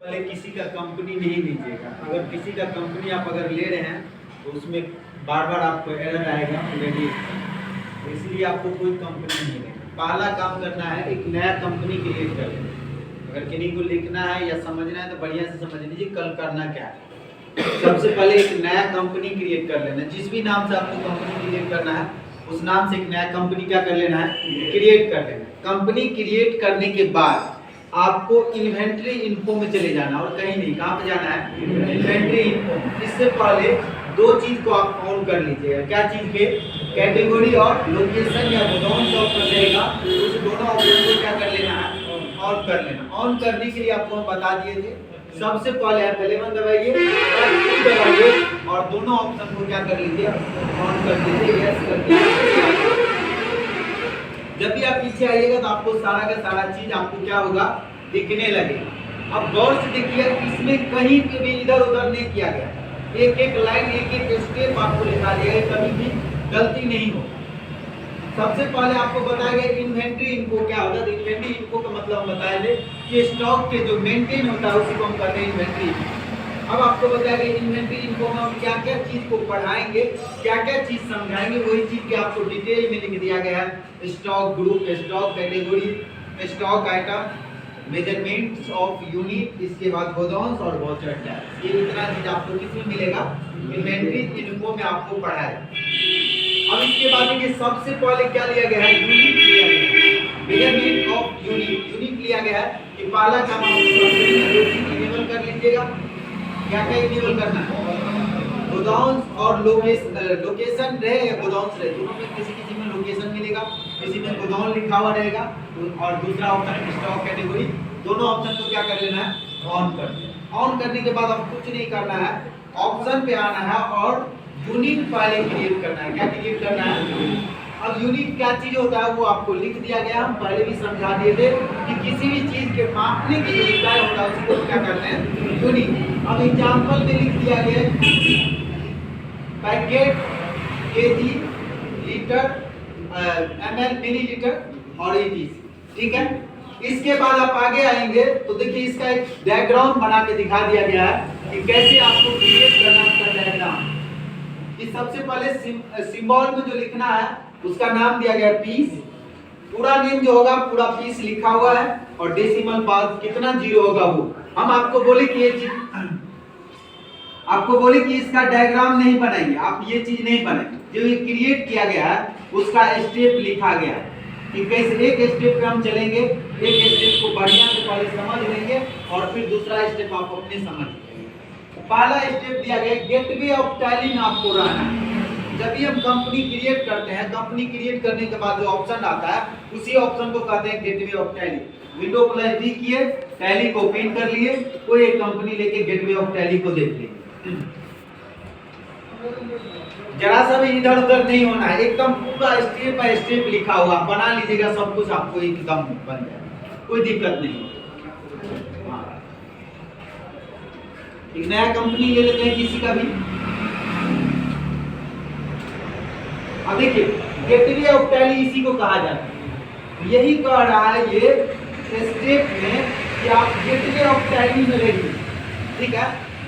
पहले किसी का कंपनी नहीं लीजिएगा। अगर किसी का कंपनी आप अगर ले रहे हैं तो उसमें बार बार आपको एरर आएगा ऑलरेडी, तो इसलिए आपको कोई कंपनी नहीं लेना। पहला काम करना है एक नया कंपनी क्रिएट कर लेना। अगर किन्हीं को लिखना है या समझना है तो बढ़िया से समझ लीजिए कल करना क्या है। सबसे पहले एक नया कंपनी क्रिएट कर लेना। जिस भी नाम से आपको कंपनी क्रिएट करना है उस नाम से एक नया कंपनी क्या कर लेना है, क्रिएट कर लेना। कंपनी क्रिएट करने के बाद आपको इन्वेंट्री इन्फो में चले जाना और कहीं नहीं, कहाँ पे जाना है, इन्वेंट्री इन्फो। इससे पहले दो चीज को आप ऑन कर लीजिएगा। क्या चीज के, कैटेगरी और लोकेशन या गोडाउन जो ऑप्शन रहेगा उस दोनों ऑप्शन को क्या कर लेना है, ऑन कर लेना। ऑन करने के लिए आपको हम बता दिए थे, सबसे पहले F11 दबाइए F2 दबाइए और दोनों ऑप्शन को क्या कर लीजिए, ऑन कर दीजिए, यस कर दीजिए। जब भी आप पीछे आइएगा तो आपको सारा का सारा चीज आपको क्या होगा, दिखने लगेगा। अब गौर से देखिए, इसमें कहीं पे भी इधर उधर नहीं किया गया, एक एक लाइन एक एक स्टेप आपको लिखा दिया है, कभी भी गलती नहीं हो। सबसे पहले आपको बताया गया इन्वेंट्री इन्फो क्या होता है। इन्वेंट्री इन्फो का मतलब हम बताए थे कि स्टॉक के जो मेंटेन होता है उसी को हम कहते हैं इन्वेंट्री। अब आपको बताया गया इन्वेंट्री इन्फो में हम क्या क्या चीज को पढ़ाएंगे, क्या क्या चीज समझाएंगे, वही चीज के आपको डिटेल में लिख दिया गया है। Stock group, stock category, stock item, measurements of unit, इसके बाद गोडाउन्स और वाउचर टैक्स। ये इतना चीज आपको किसमें मिलेगा, इन्वेंट्री इन्फो में आपको पढ़ाएगा। अब इसके बाद देखिए सबसे पहले क्या लिया गया है, यूनिट लिया गया है, मेजरमेंट ऑफ यूनिट। यूनिट लिया गया है कि पहला काम आप इनेबल कर लीजिएगा। क्या क्या इनेबल करना है, गोडाउन्स और लोकेशन रहे या गोडाउन्स रहे, दोनों में किसी किसी में लोकेशन मिलेगा, किसी में गोडाउन लिखा हुआ रहेगा, और दूसरा ऑप्शन स्टॉक कैटेगरी। दोनों ऑप्शन को क्या कर लेना है, ऑन कर देना। ऑन करने के बाद अब कुछ नहीं करना है, ऑप्शन पे आना है और यूनिट पहले क्रिएट करना है। क्या क्रिएट करना है, अब यूनिट क्या चीज होता है वो आपको लिख दिया गया। हम पहले भी समझा दिए थे कि किसी भी चीज के मापने की जो इकाई होता है उसी को क्या करते हैं, यूनिट। अब एग्जांपल में लिख दिया गया packet, KG, litre, ml, millilitre और ETC। ठीक है, इसके बाद आप आगे आएंगे तो देखिए इसका एक डायग्राम बना के दिखा दिया गया है कि कैसे आपको क्रिएट करना है उसका डायग्राम। इस सबसे पहले सिंबल में जो लिखना है उसका नाम दिया गया है पीस। पूरा नेम जो होगा पूरा पीस लिखा हुआ है और डेसिमल बाद कितना जीरो होगा वो। हम आपको बोले कि ये चीज, आपको बोले कि इसका डायग्राम नहीं बनाएंगे, आप ये चीज नहीं बनाएंगे। जो ये क्रिएट किया गया है उसका स्टेप लिखा गया है कि कैसे एक स्टेप पे हम चलेंगे। एक स्टेप को बढ़िया से पहले समझ लेंगे और फिर दूसरा स्टेप आप अपने समझ लेंगे। पहला स्टेप दिया गया गेटवे ऑफ टैली आपको रहना है। जब भी हम कंपनी क्रिएट करते हैं, कंपनी क्रिएट करने के बाद जो ऑप्शन आता है उसी ऑप्शन को कहते हैं gateway of tally. Window plus D किए, टैली को ओपन कर लिए, कोई एक कंपनी लेके गेटवे ऑफ टैली को देख लीजिए। जरा सा भी इधर उधर नहीं होना है, एकदम पूरा स्टेप बाय स्टेप लिखा हुआ बना लीजिएगा, सब कुछ आपको एकदम बन जाएगा, कोई दिक्कत नहीं। एक नया कंपनी ले लेते हैं किसी का भी। अब देखिए गेटवे ऑफ टैली इसी को कहा जाता है। यही कह रहा है ये स्टेप में कि आप गेटवे ऑफ टैली में रहिए। ठीक है,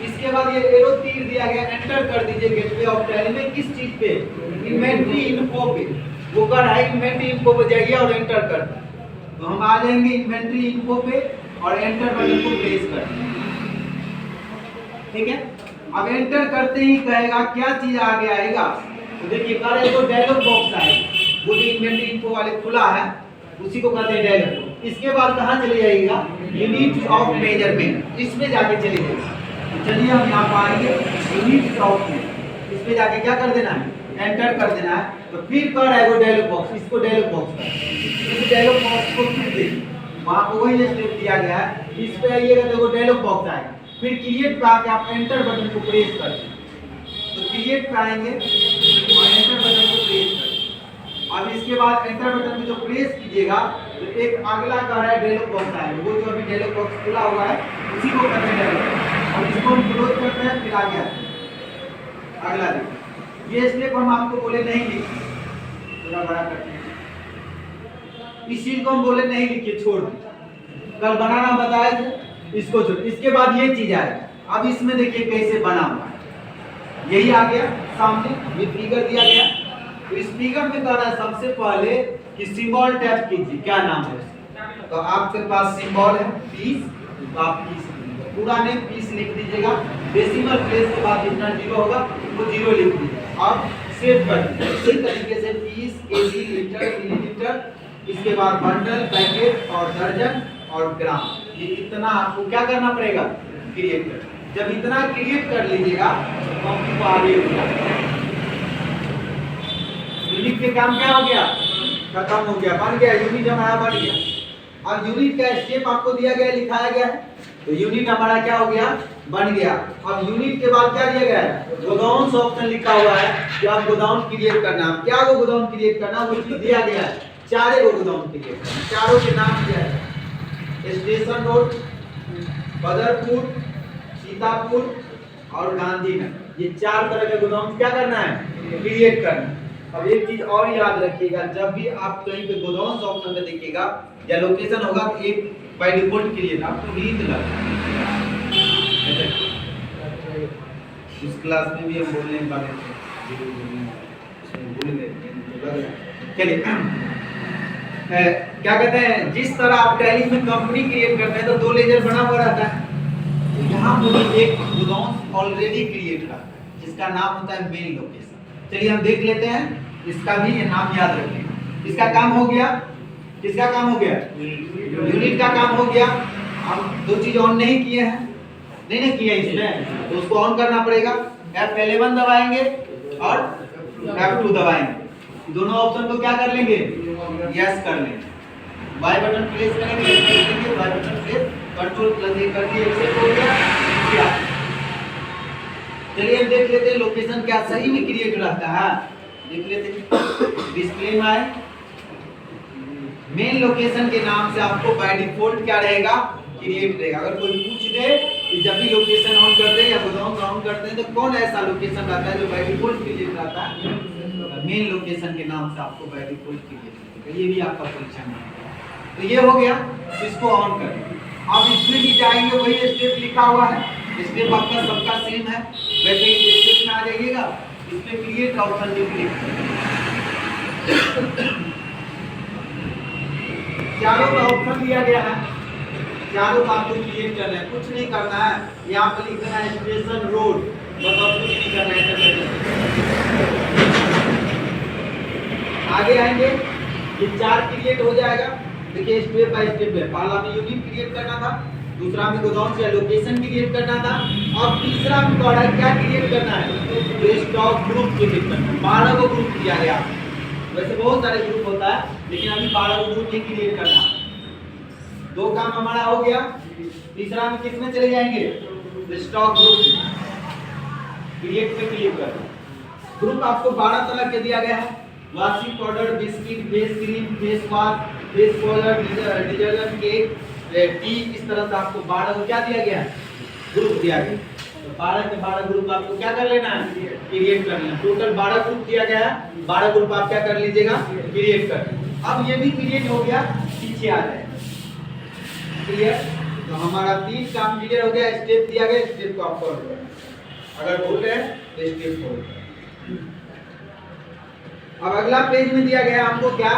इसके बाद ये एरो तीर दिया गया, एंटर कर दीजिए गेटवे ऑफ टैली में। किस चीज पे, इन्वेंट्री इन्फो पे। वो कह रहा है इन्वेंट्री इन्फो पे जाइए और एंटर कर दें। तो हम आ जाएंगे इन्वेंट्री इन्फो पे और एंटर बटन को प्रेस कर देंगे। ठीक है, अब एंटर करते ही कहेगा क्या चीज आगे आएगा, तो देखिए करे तो डायलॉग बॉक्स आएगा। वो जो इन्वेंट्री इन्फो वाले खुला है उसी को कहते हैं डायलॉग। इसके बाद कहां चले जाइएगा, यूनिट्स ऑफ मेजरमेंट, इसमें जाके चले जाइएगा। तो चलिए हम यहां पाएंगे यूनिट्स ऑफ मेजरमेंट, इसमें जाके क्या कर देना है, एंटर कर देना है। तो फिर कर रहा है वो डायलॉग बॉक्स, इसको डायलॉग बॉक्स का, इस डायलॉग बॉक्स को फिर देखिए वहां पर वही स्टेप दिया गया है। इस पे आइएगा तो वो डायलॉग बॉक्स आएगा। फिर क्रिएट पे आके आप एंटर बटन को प्रेस कर दें, तो क्रिएट पे आएंगे और एंटर बटन को प्रेस कर दें। अब इसके बाद एंटर बटन को जो प्रेस कीजिएगा तो एक अगला कह रहा है डायलॉग बॉक्स आएगा। वो जो अभी डायलॉग बॉक्स खुला हुआ है उसी को कहते हैं डायलॉग। और इसको हम क्लोज करते हैं, फिर आ गया अगला देखिए। ये स्टेप हम आपको बोले नहीं लिखिए, थोड़ा बड़ा करते हैं। इस चीज को हम बोले नहीं लिखिए, छोड़ दें। कल बनाना बताए थे इसको छोड़, इसके बाद ये चीज आएगा। अब इसमें देखिए कैसे बना हुआ है, यही आ गया सामने, ये फिगर दिया गया। तो इस फिगर में कहना है सबसे पहले कि सिंबल टैप कीजिए, क्या नाम है उसका। तो आपके पास सिंबल है पीस, तो आप पीस पूरा नेम पीस लिख दीजिएगा। डेसिमल प्लेस के बाद जितना जीरो होगा वो जीरो लिख दीजिएगा। अब सेव कर दीजिए इसी तरीके से पीस, केजी, लीटर, मिलीलीटर, इसके बाद बंडल, पैकेट और दर्जन और ग्राम, ये इतना आपको क्या करना पड़ेगा, क्रिएट कर। जब इतना क्रिएट कर लीजिएगा तो कंपनी को आगे यूनिट के काम क्या हो गया, खत्म हो गया, बन गया यूनिट हमारा बन गया। अब यूनिट का स्टेप आपको दिया गया है, लिखाया गया है, तो यूनिट हमारा क्या हो गया, बन गया। अब यूनिट के बाद क्या दिया गया है, गोडाउन ऑप्शन लिखा हुआ है कि आप गोडाउन क्रिएट करना है। क्या वो गोडाउन क्रिएट करना वो चीज दिया गया है, चारे वो गोडाउन क्रिएट करना, चारों के नाम दिया है, स्टेशन रोड, बदरपुर, सीतापुर और गांधीनगर, ये चार तरह के गोडाउन क्या करना है, क्रिएट करना है। अब एक चीज और याद रखिएगा, जब भी आप कहीं पे गोडाउन ऑप्शन में देखिएगा या लोकेशन होगा तो एक बाय डिफॉल्ट क्रिएट आपको रीड लगा। इस क्लास में भी हम बोलने वाले थे, भूल गए। चलिए क्या कहते हैं, जिस तरह आप टैली में कंपनी क्रिएट करते हैं तो दो लेजर बना हुआ रहता है, तो यहाँ मुझे एक गोडाउन ऑलरेडी क्रिएट करना है जिसका नाम होता है मेन लोकेशन। चलिए हम देख लेते हैं, इसका भी ये नाम याद रखिएगा। इसका काम हो गया, किसका काम हो गया, यूनिट का काम हो गया। हम दो चीज ऑन नहीं किए हैं, नहीं ना किया इसमें, तो उसको ऑन करना पड़ेगा। F11 दबाएंगे और F2 दबाएंगे, दोनों ऑप्शन को क्या कर लेंगे, यस कर लेंगे। Y बटन प्रेस करेंगे, Y button press, control plus A कर दिए, एक्सेप्ट हो गया। चलिए हम देख लेते हैं लोकेशन क्या सही में क्रिएट रहता है, देख लेते हैं। डिस्प्ले में आए, मेन लोकेशन के नाम से आपको बाय डिफॉल्ट क्या रहेगा, क्रिएट रहेगा। अगर कोई पूछ दे कि जब भी लोकेशन ऑन करते हैं या गोडाउन ऑन करते हैं तो कौन ऐसा लोकेशन रहता है जो बाय डिफॉल्ट क्रिएट रहता है, मेन लोकेशन के नाम से आपको बाय डिफॉल्ट क्रिएट रहेगा। ये भी आपका परीक्षा में है। तो ये हो गया, इसको ऑन कर। अब इसमें भी जाएंगे, वही स्टेप लिखा हुआ है, स्टेप आपका सबका सेम है, वैसे ही स्टेप में आ जाइएगा, इसमें क्रिएट ऑप्शन भी क्लिक करें। चारों का ऑप्शन दिया गया है, चारों का आपको क्रिएट करना है, कुछ नहीं करना है। यहाँ पर लिखना है स्टेशन रोड, बस और कुछ नहीं करना है। आगे आएंगे, ये चार क्रिएट हो जाएगा। देखिए स्टेप बाय स्टेप है, पहला में यूनिट क्रिएट करना था, दूसरा में गोडाउन से लोकेशन क्रिएट करना था, और तीसरा में क्या क्रिएट करना है, तो स्टॉक ग्रुप क्रिएट करना है। 12 को ग्रुप दिया गया, वैसे बहुत सारे ग्रुप होता है लेकिन अभी 12 को ग्रुप ही क्रिएट करना। दो काम हमारा हो गया, तीसरा में किस में चले जाएंगे, स्टॉक ग्रुप क्रिएट पे क्लिक करना। ग्रुप आपको 12 तरह के दिया गया है, washing powder, biscuit, face cream, face wash, face powder, detergent, cake, T, इस तरह से आपको 12 को क्या दिया गया है, ग्रुप दिया गया। तो 12 के 12 ग्रुप आपको क्या कर लेना है, क्रिएट कर लेना। टोटल 12 ग्रुप दिया गया है, 12 ग्रुप आप क्या कर लीजिएगा, क्रिएट कर। अब ये भी क्रिएट हो गया, पीछे आ जाए, क्लियर। तो हमारा 3 काम क्लियर हो गया, स्टेप दिया गया, स्टेप को आप फॉलो करें। अगर बोल रहे हैं तो स्टेप फॉलो करें। अब अगला पेज में दिया गया हमको क्या,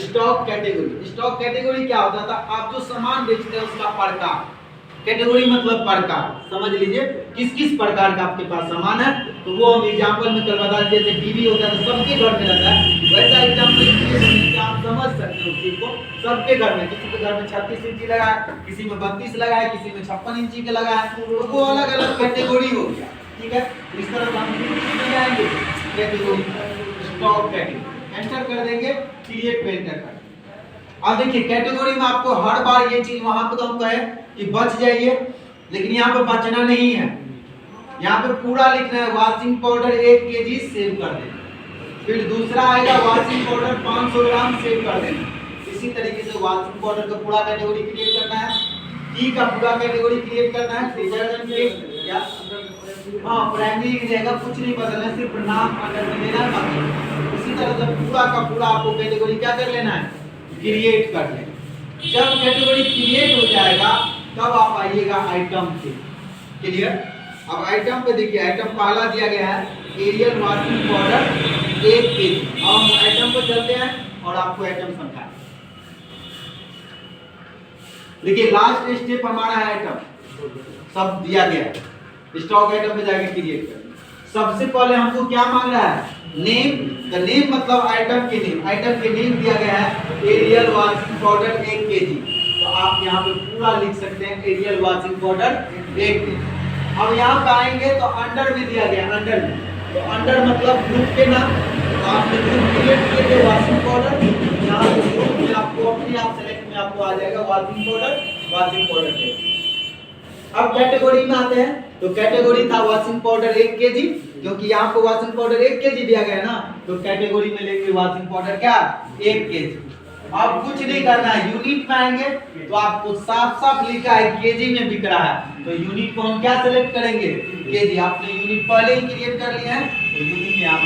स्टॉक कैटेगरी। स्टॉक कैटेगरी क्या होता था, आप जो सामान बेचते हैं उसका प्रकार, कैटेगरी मतलब प्रकार, समझ लीजिए किस किस प्रकार का आपके पास सामान है। तो वो हम एग्जांपल में कल बता दिए, जैसे टीवी होता है तो सबके घर में रहता है, वैसा एग्जांपल आप समझ सकते हो उस चीज को। सबके घर में, किसी के घर में 36 इंची लगा है, किसी में 32 लगा है, किसी में 56 इंची का लगा है, तो वो अलग अलग कैटेगरी हो गया, ठीक है। इस तरह हम जाएंगे कैटेगरी, स्टॉक कैटेगरी, एंटर कर देंगे, क्रिएट पे एंटर कर। अब देखिए कैटेगरी में आपको हर बार ये चीज, वहां पे तो हम कहे कि बच जाइए, लेकिन यहाँ पे बचना नहीं है, यहाँ पे पूरा लिखना है वॉशिंग पाउडर 1 kg सेव कर देना। फिर दूसरा आएगा वॉशिंग पाउडर 500 ग्राम सेव कर देना। इसी तरीके से वॉशिंग पाउडर का पूरा कैटेगरी क्रिएट करना है, टी का पूरा कैटेगरी क्रिएट करना है, डिटर्जेंट के या प्राइमरी रहेगा, कुछ नहीं बदलना, सिर्फ नाम अंडर में लेना है। इसी तरह से पूरा का पूरा आपको कैटेगरी क्या कर लेना है, क्रिएट कर लेना। जब कैटेगरी क्रिएट हो जाएगा तब आप आइएगा आइटम पे। क्लियर? अब आइटम पे देखिए, आइटम पहला दिया गया है एरियल वॉशिंग पाउडर 1 kg। अब हम आइटम पे चलते हैं और आपको आइटम समझाएं। देखिए लास्ट स्टेप हमारा है आइटम, सब दिया गया है, स्टॉक आइटम पे जाके क्रिएट कर। सबसे पहले हमको क्या मांग रहा है? नेम। द नेम मतलब आइटम के नेम। आइटम के नेम दिया गया है एरियल वॉशिंग पाउडर 1 kg। तो आप यहाँ पे पूरा लिख सकते हैं एरियल वॉशिंग पाउडर 1 kg। अब यहाँ पे आएंगे तो अंडर भी दिया गया, अंडर में तो अंडर मतलब ग्रुप के नाम। तो आपने ग्रुप क्रिएट किए थे वॉशिंग पाउडर, यहाँ पे ग्रुप में आपको अपने आप सेलेक्ट में आपको आ जाएगा वॉशिंग पाउडर। अब कैटेगरी में आते हैं, तो कैटेगरी था वॉशिंग पाउडर 1 kg, क्योंकि यहाँ पे वॉशिंग पाउडर 1 kg दिया गया है ना, तो कैटेगरी में लेंगे वॉशिंग पाउडर क्या 1 kg। अब कुछ नहीं करना है, यूनिट में आएंगे तो आपको साफ साफ लिखा है केजी में बिक रहा है, तो यूनिट को हम क्या सेलेक्ट करेंगे? केजी। आपने यूनिट पहले ही क्रिएट कर लिया है, तो यूनिट में आप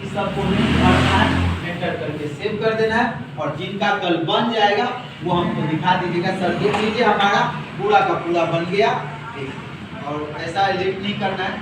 इस सबको भरना है, एंटर करके सेव कर देना है, और जिनका कल बन जाएगा वो हमको दिखा दीजिएगा, सर देख लीजिए हमारा पूरा का पूरा बन गया। और ऐसा एडिट नहीं करना है।